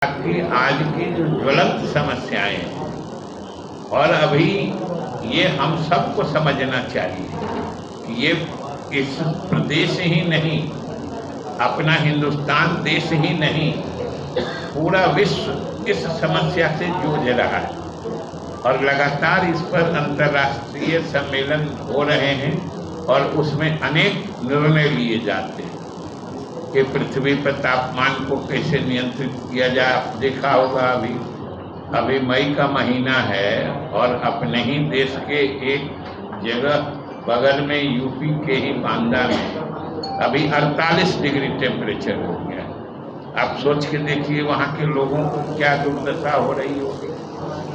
कि आज की जो ज्वलंत समस्याएं हैं और अभी ये हम सबको समझना चाहिए कि ये इस प्रदेश ही नहीं, अपना हिंदुस्तान देश ही नहीं, पूरा विश्व इस समस्या से जूझ रहा है और लगातार इस पर अंतर्राष्ट्रीय सम्मेलन हो रहे हैं और उसमें अनेक निर्णय लिए जाते हैं कि पृथ्वी पर तापमान को कैसे नियंत्रित किया जाए। आप देखा होगा अभी मई का महीना है और अपने ही देश के एक जगह बगल में यूपी के ही बांदा में अभी 48 डिग्री टेम्परेचर हो गया। आप सोच के देखिए वहाँ के लोगों को क्या दुर्दशा हो रही होगी।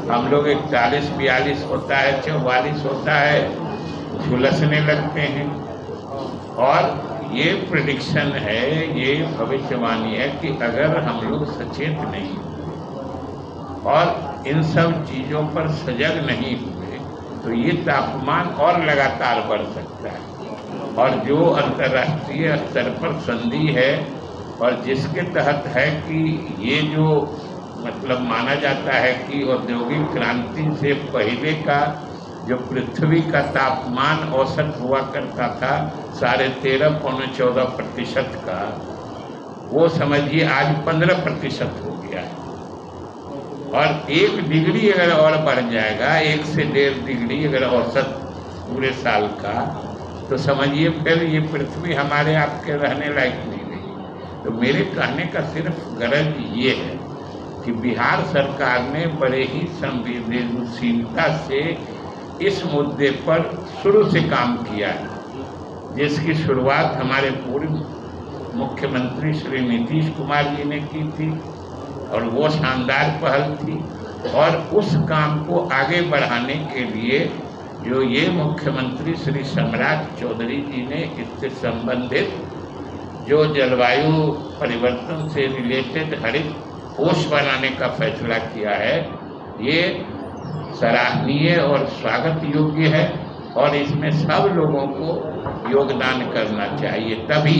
हम लोग 41-42 होता है, 44 होता है, झुलसने लगते हैं। और ये प्रेडिक्शन है, ये भविष्यवाणी है कि अगर हम लोग सचेत नहीं और इन सब चीज़ों पर सजग नहीं हुए तो ये तापमान और लगातार बढ़ सकता है। और जो अंतर्राष्ट्रीय स्तर पर संधि है और जिसके तहत है कि ये जो मतलब माना जाता है कि औद्योगिक क्रांति से पहले का जो पृथ्वी का तापमान औसत हुआ करता था 13.5-14% का, वो समझिए आज 15% हो गया है। और 1 डिग्री अगर और बढ़ जाएगा, 1 से 1.5 डिग्री अगर औसत पूरे साल का, तो समझिए फिर ये पृथ्वी हमारे आपके रहने लायक नहीं रही। तो मेरे कहने का सिर्फ गरज ये है कि बिहार सरकार ने बड़े ही संवेदनशीलता से इस मुद्दे पर शुरू से काम किया है, जिसकी शुरुआत हमारे पूर्व मुख्यमंत्री श्री नीतीश कुमार जी ने की थी और वो शानदार पहल थी। और उस काम को आगे बढ़ाने के लिए जो ये मुख्यमंत्री श्री सम्राट चौधरी जी ने इससे संबंधित जो जलवायु परिवर्तन से रिलेटेड हरित कोष बनाने का फैसला किया है, ये सराहनीय और स्वागत योग्य है और इसमें सब लोगों को योगदान करना चाहिए, तभी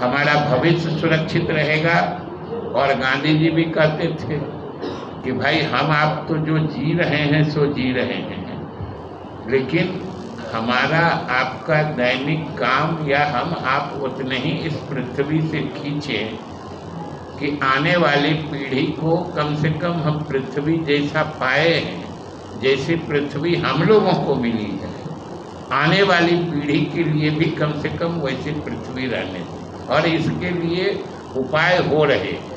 हमारा भविष्य सुरक्षित रहेगा। और गांधी जी भी कहते थे कि भाई हम आप तो जो जी रहे हैं सो जी रहे हैं, लेकिन हमारा आपका दैनिक काम या हम आप उतने ही इस पृथ्वी से खींचें कि आने वाली पीढ़ी को कम से कम हम पृथ्वी जैसा पाए हैं, जैसी पृथ्वी हम लोगों को मिली है, आने वाली पीढ़ी के लिए भी कम से कम वैसी पृथ्वी रहने दें। और इसके लिए उपाय हो रहे हैं।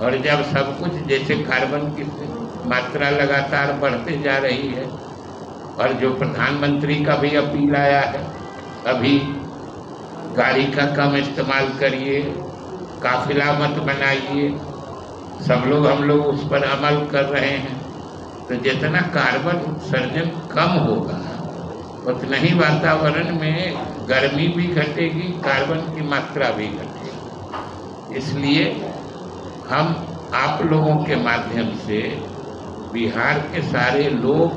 और जब सब कुछ जैसे कार्बन की मात्रा लगातार बढ़ते जा रही है और जो प्रधानमंत्री का भी अपील आया है, अभी गाड़ी का कम इस्तेमाल करिए, काफिला मत बनाइए, हम लोग उस पर अमल कर रहे हैं। तो जितना कार्बन उत्सर्जन कम होगा उतना ही वातावरण में गर्मी भी घटेगी, कार्बन की मात्रा भी घटेगी। इसलिए हम आप लोगों के माध्यम से बिहार के सारे लोग